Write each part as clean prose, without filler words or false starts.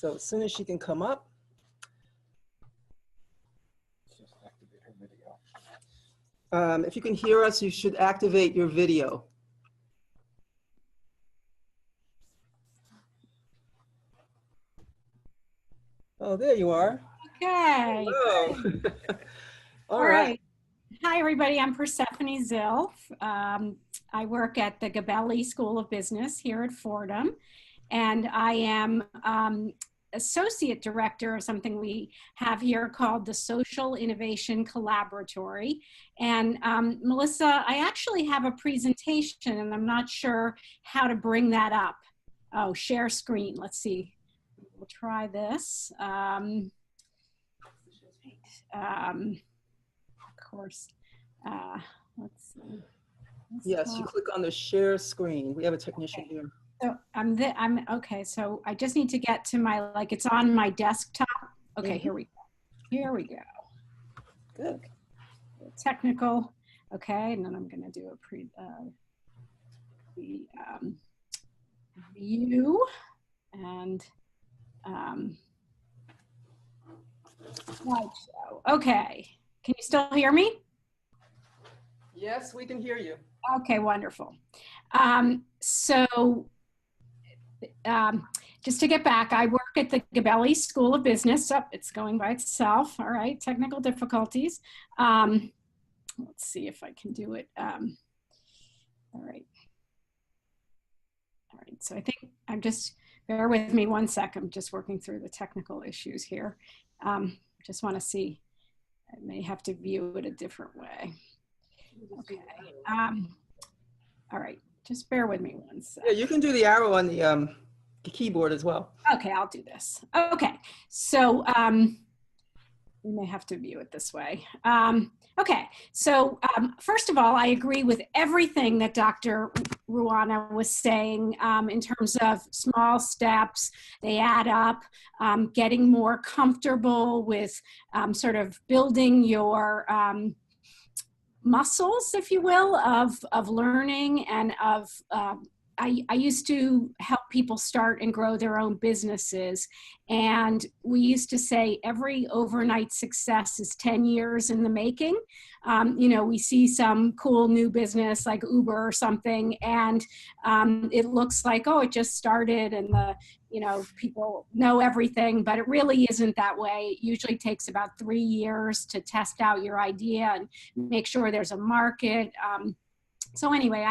So as soon as she can come up. Just activate her video. If you can hear us, you should activate your video. Oh, there you are. Okay. Hello. All right. Hi, everybody. I'm Persephone Zill. I work at the Gabelli School of Business here at Fordham, and I am Associate Director of something we have here called the Social Innovation Collaboratory. And Melissa, I actually have a presentation, and I'm not sure how to bring that up. Oh, share screen. Let's see. We'll try this. Of course. Let's see. Yes, you click on the share screen. We have a technician here. So I'm okay. So I just need to get to my, like, it's on my desktop. Okay, here we go. Here we go. Good. Technical. Okay, and then I'm going to do a view and slideshow. Okay, can you still hear me? Yes, we can hear you. Okay, wonderful. Just to get back, I work at the Gabelli School of Business. Oh, it's going by itself. All right, technical difficulties. Let's see if I can do it. All right. All right, so I think I'm just, bear with me one sec. I'm just working through the technical issues here. Just want to see, I may have to view it a different way. Okay. All right. Just bear with me one second. Yeah, you can do the arrow on the keyboard as well. Okay, I'll do this. Okay. So we may have to view it this way. Okay. So first of all, I agree with everything that Dr. Ruana was saying in terms of small steps. They add up, getting more comfortable with sort of building your muscles, if you will, of learning and of, I used to help people start and grow their own businesses. And we used to say every overnight success is 10 years in the making. You know, we see some cool new business like Uber or something, and it looks like, oh, it just started and the, you know, people know everything, but it really isn't that way. It usually takes about 3 years to test out your idea and make sure there's a market. So anyway,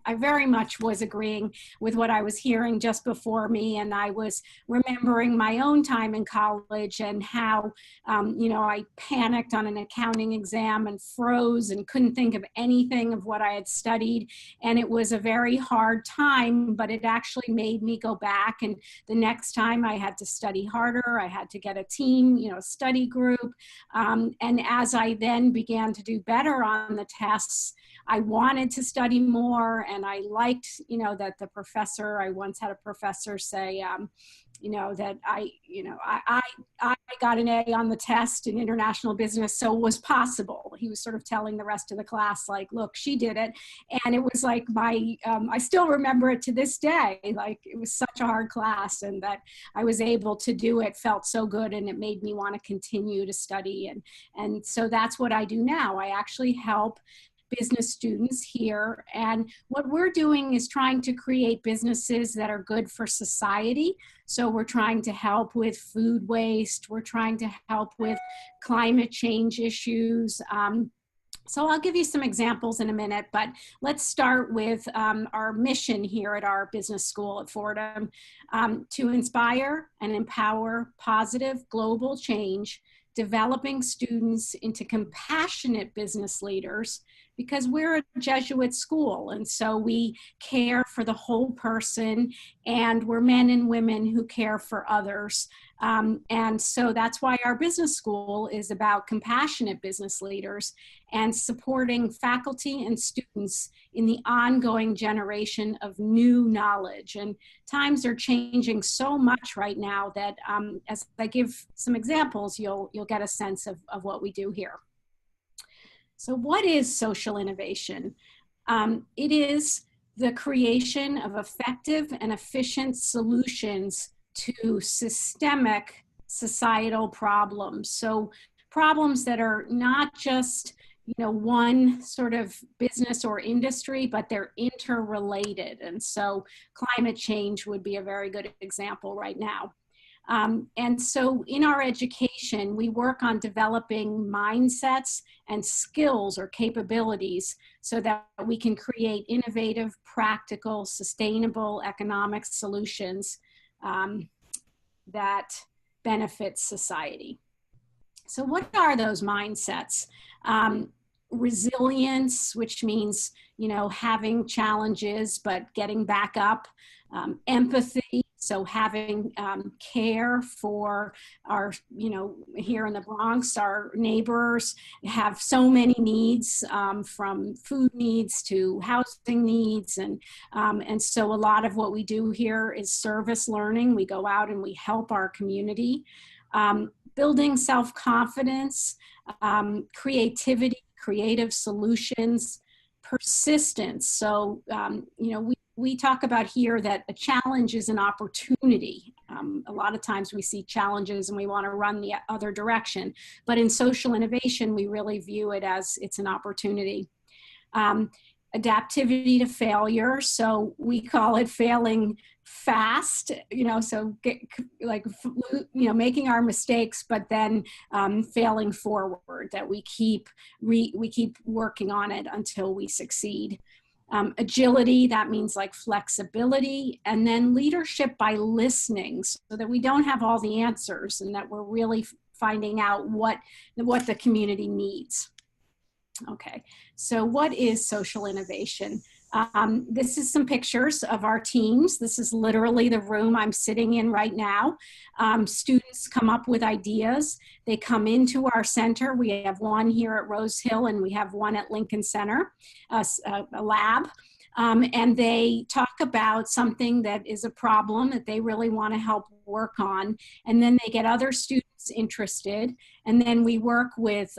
I very much was agreeing with what I was hearing just before me, and I was remembering my own time in college and how, you know, I panicked on an accounting exam and froze and couldn't think of anything of what I had studied, and it was a very hard time, but it actually made me go back, and the next time I had to study harder. I had to get a team, you know, study group, and as I then began to do better on the tests, I wanted to study more, and I liked, you know, that the professor, I once had a professor say, you know, that I got an A on the test in international business, so it was possible. He was sort of telling the rest of the class, like, look, she did it. And it was like my, I still remember it to this day, like it was such a hard class, and that I was able to do it felt so good, and it made me want to continue to study. And so that's what I do now. I actually help business students here, and what we're doing is trying to create businesses that are good for society. So we're trying to help with food waste, we're trying to help with climate change issues. So I'll give you some examples in a minute, but let's start with our mission here at our business school at Fordham, to inspire and empower positive global change, developing students into compassionate business leaders, because we're a Jesuit school, and so we care for the whole person, and we're men and women who care for others. And so that's why our business school is about compassionate business leaders and supporting faculty and students in the ongoing generation of new knowledge. And times are changing so much right now that as I give some examples, you'll get a sense of what we do here. So what is social innovation? It is the creation of effective and efficient solutions to systemic societal problems. So problems that are not just, you know, one sort of business or industry, but they're interrelated. And so climate change would be a very good example right now. And so in our education, we work on developing mindsets and skills or capabilities so that we can create innovative, practical, sustainable economic solutions that benefit society. So what are those mindsets? Resilience, which means, you know, having challenges but getting back up. Empathy, so having care for our, you know, here in the Bronx, our neighbors have so many needs, from food needs to housing needs. And so a lot of what we do here is service learning. We go out and we help our community. Building self-confidence, creativity, creative solutions, persistence. So, you know, we talk about here that a challenge is an opportunity. A lot of times we see challenges and we want to run the other direction. But in social innovation, we really view it as it's an opportunity. Adaptivity to failure. So we call it failing fast, you know, so making our mistakes, but then failing forward, that we keep working on it until we succeed. Agility, that means like flexibility, and then leadership by listening, so that we don't have all the answers and that we're really finding out what the community needs. Okay, so what is social innovation? This is some pictures of our teams. This is literally the room I'm sitting in right now. Students come up with ideas. They come into our center. We have one here at Rose Hill and we have one at Lincoln Center, a lab. And they talk about something that is a problem that they really want to help work on. And then they get other students interested. And then we work with,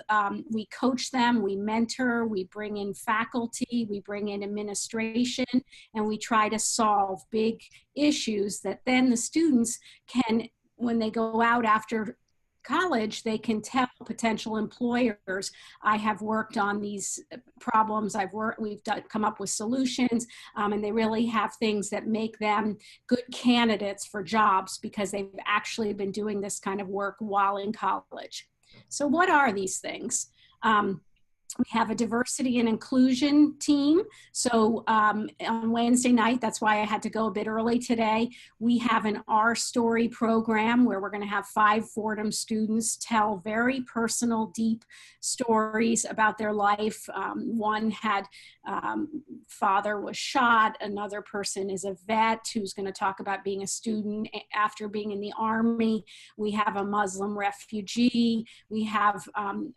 we coach them, we mentor, we bring in faculty, we bring in administration, and we try to solve big issues that then the students can, when they go out after college, they can tell potential employers, I have worked on these problems, we've come up with solutions, and they really have things that make them good candidates for jobs because they've actually been doing this kind of work while in college. So what are these things? We have a diversity and inclusion team. So on Wednesday night, that's why I had to go a bit early today, we have an Our Story program where we're going to have 5 Fordham students tell very personal, deep stories about their life. One had father was shot. Another person is a vet who's going to talk about being a student after being in the Army. We have a Muslim refugee. We have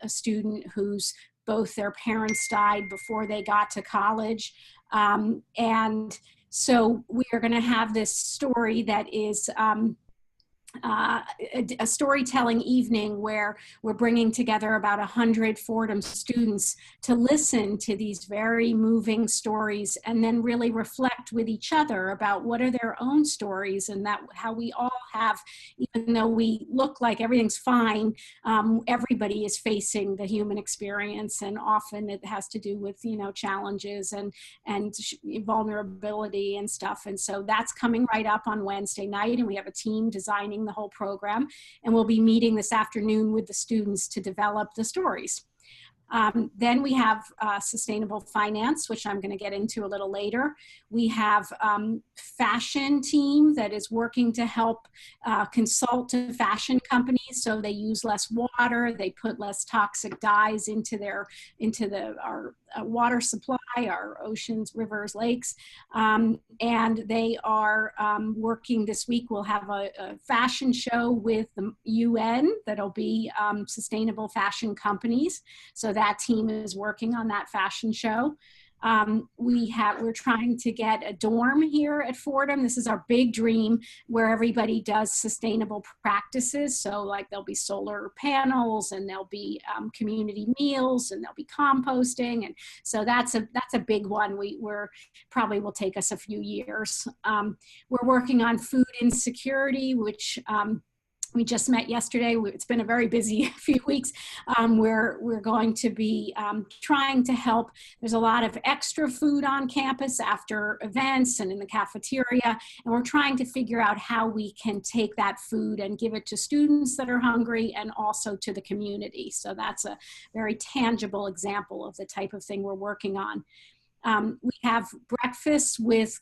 a student who's both their parents died before they got to college. And so we are going to have this story that is a storytelling evening where we're bringing together about 100 Fordham students to listen to these very moving stories and then really reflect with each other about what are their own stories, and that how we all have, even though we look like everything's fine, everybody is facing the human experience, and often it has to do with, you know, challenges and vulnerability and stuff. And so that's coming right up on Wednesday night, and we have a team designing the whole program, and we'll be meeting this afternoon with the students to develop the stories. Then we have sustainable finance, which I'm going to get into a little later. We have fashion team that is working to help consult to fashion companies so they use less water, they put less toxic dyes into our water supply, our oceans, rivers, lakes, and they are working this week. We'll have a fashion show with the UN that'll be sustainable fashion companies. So that team is working on that fashion show. We're trying to get a dorm here at Fordham. This is our big dream, where everybody does sustainable practices. So like there'll be solar panels, and there'll be community meals, and there'll be composting. And so that's a big one. We're probably will take us a few years. We're working on food insecurity, which we just met yesterday. It's been a very busy few weeks. We're going to be trying to help. There's a lot of extra food on campus after events and in the cafeteria, and we're trying to figure out how we can take that food and give it to students that are hungry and also to the community. So that's a very tangible example of the type of thing we're working on. We have breakfasts with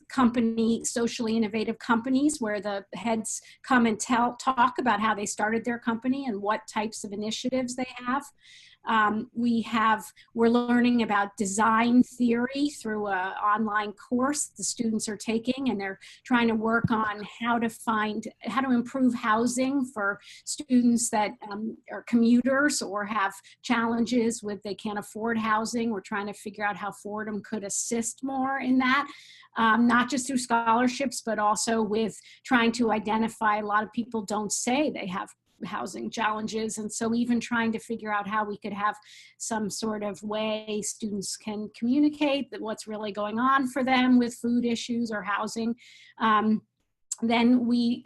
socially innovative companies, where the heads come and talk about how they started their company and what types of initiatives they have. We're learning about design theory through an online course the students are taking, and they're trying to work on how to improve housing for students that are commuters or have challenges with they can't afford housing. We're trying to figure out how Fordham could assist more in that, not just through scholarships, but also with trying to identify. A lot of people don't say they have housing challenges, and so even trying to figure out how we could have some sort of way students can communicate that what's really going on for them with food issues or housing. Then we're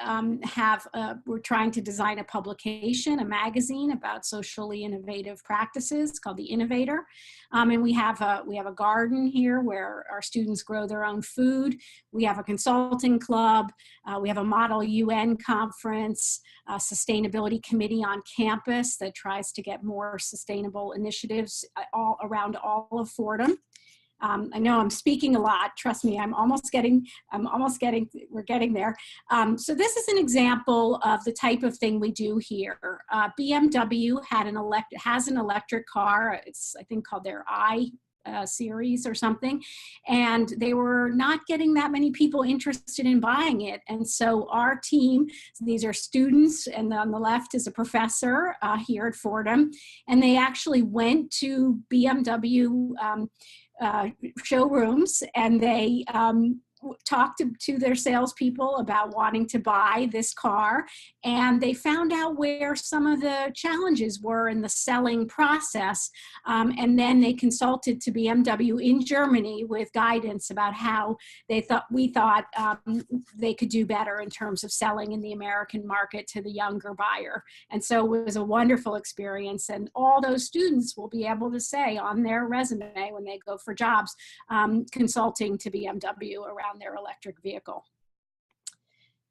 trying to design a publication, a magazine about socially innovative practices called The Innovator. And we have a garden here where our students grow their own food. We have a consulting club. We have a model UN conference, a sustainability committee on campus that tries to get more sustainable initiatives all around all of Fordham. I know I'm speaking a lot. Trust me, we're getting there. So this is an example of the type of thing we do here. BMW has an electric car. It's, I think, called their series or something, and they were not getting that many people interested in buying it. And so our team, these are students, and on the left is a professor here at Fordham, and they actually went to BMW showrooms, and they talked to their salespeople about wanting to buy this car, and they found out where some of the challenges were in the selling process, and then they consulted to BMW in Germany with guidance about how we thought they could do better in terms of selling in the American market to the younger buyer. And so it was a wonderful experience, and all those students will be able to say on their resume when they go for jobs, consulting to BMW around their electric vehicle.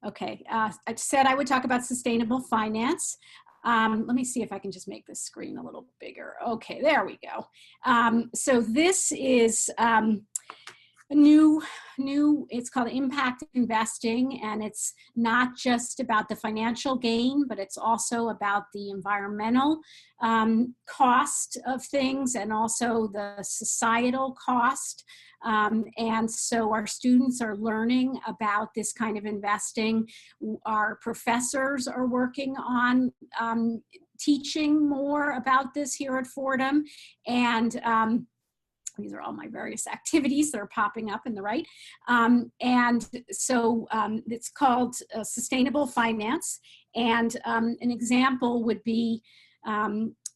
Okay, I said I would talk about sustainable finance. Let me see if I can just make this screen a little bigger. Okay, there we go. So this is it's called impact investing, and it's not just about the financial gain, but it's also about the environmental cost of things, and also the societal cost. And so our students are learning about this kind of investing. Our professors are working on teaching more about this here at Fordham, and these are all my various activities that are popping up in the right. And so it's called sustainable finance. And an example would be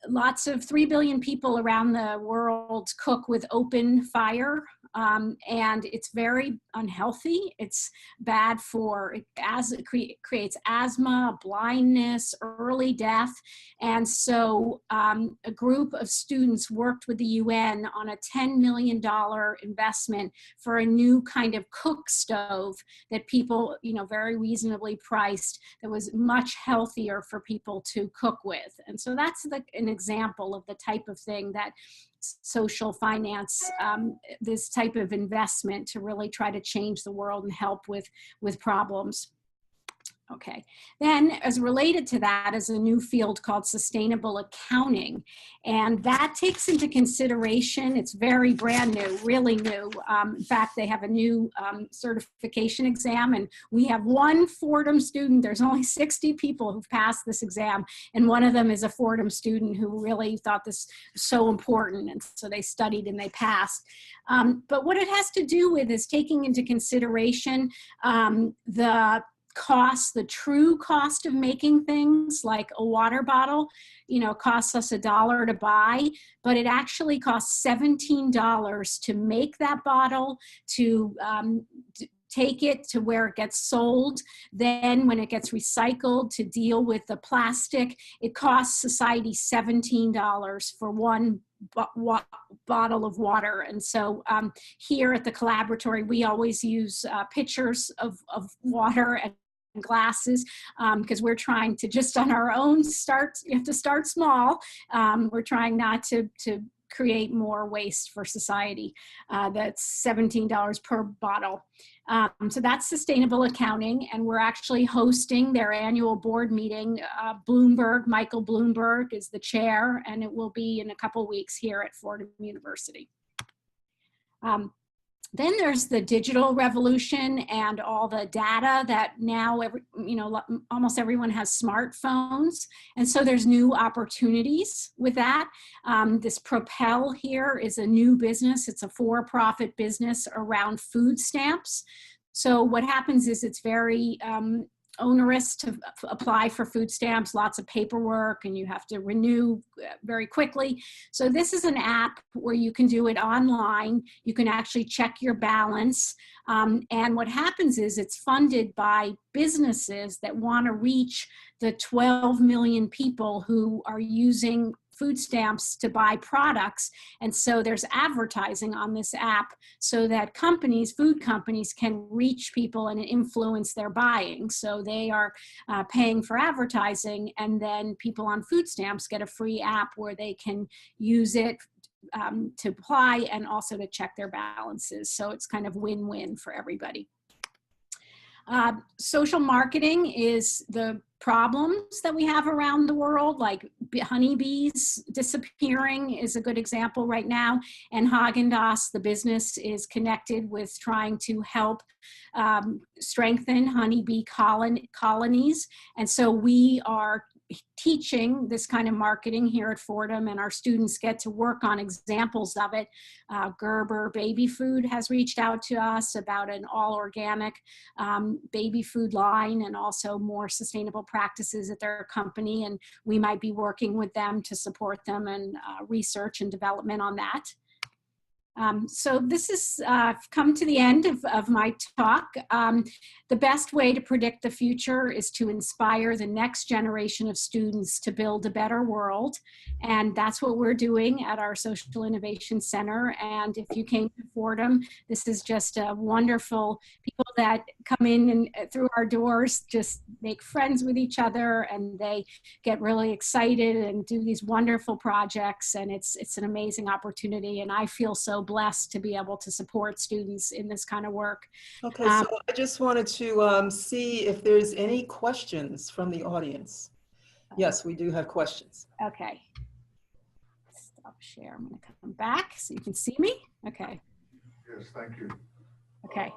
lots of 3 billion people around the world cook with open fire, and it's very unhealthy. It's bad it creates asthma, blindness, early death. And so a group of students worked with the UN on a $10 million investment for a new kind of cook stove that people, very reasonably priced, that was much healthier for people to cook with. And so that's an example of the type of thing that social finance, this type of investment to really try to change the world and help with problems. Okay. Then, as related to that, is a new field called sustainable accounting. And that takes into consideration, it's very brand new, really new. In fact, they have a new certification exam, and we have one Fordham student. There's only 60 people who've passed this exam, and one of them is a Fordham student who really thought this was so important, and so they studied and they passed. But what it has to do with is taking into consideration the cost, the true cost of making things like a water bottle, costs us $1 to buy, but it actually costs $17 to make that bottle, to take it to where it gets sold. Then when it gets recycled, to deal with the plastic, it costs society $17 for one bottle of water. And so here at the Collaboratory, we always use pitchers of water and glasses, because we're trying to just on our own you have to start small. We're trying not to create more waste for society. That's $17 per bottle. So that's sustainable accounting, and we're actually hosting their annual board meeting. Michael Bloomberg is the chair, and it will be in a couple weeks here at Fordham University. Then there's the digital revolution and all the data that now almost everyone has smartphones. And so there's new opportunities with that. This Propel here is a new business. It's a for-profit business around food stamps. So what happens is it's very onerous to apply for food stamps, lots of paperwork, and you have to renew very quickly. So this is an app where you can do it online. You can actually check your balance. And what happens is it's funded by businesses that want to reach the 12 million people who are using food stamps to buy products. And so there's advertising on this app so that food companies can reach people and influence their buying. So they are paying for advertising, and then people on food stamps get a free app where they can use it to apply and also to check their balances. So it's kind of win-win for everybody. Social marketing is the problems that we have around the world, like honeybees disappearing is a good example right now. And Haagen-Dazs, the business, is connected with trying to help strengthen honeybee colonies. And so we are teaching this kind of marketing here at Fordham, and our students get to work on examples of it. Gerber Baby Food has reached out to us about an all-organic baby food line and also more sustainable practices at their company, and we might be working with them to support them in research and development on that. So this is come to the end of my talk. The best way to predict the future is to inspire the next generation of students to build a better world. And that's what we're doing at our Social Innovation Center. And if you came to Fordham, this is just a wonderful people that come in and through our doors just make friends with each other, and they get really excited and do these wonderful projects. And it's an amazing opportunity. And I feel so blessed to be able to support students in this kind of work. Okay, so I just wanted to see if there's any questions from the audience. Yes, we do have questions. Okay. Stop share. I'm going to come back so you can see me. Okay. Yes, thank you. Okay.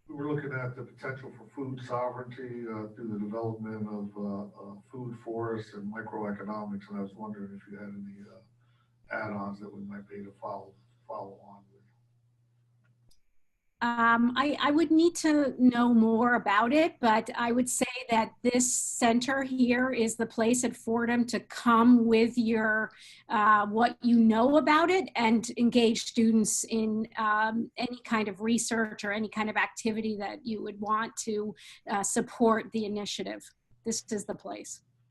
We were looking at the potential for food sovereignty through the development of food forests and microeconomics, and I was wondering if you had any add-ons that we might be able to follow on with. I would need to know more about it, but I would say that this center here is the place at Fordham to come with your what you know about it and engage students in any kind of research or any kind of activity that you would want to support the initiative. This is the place.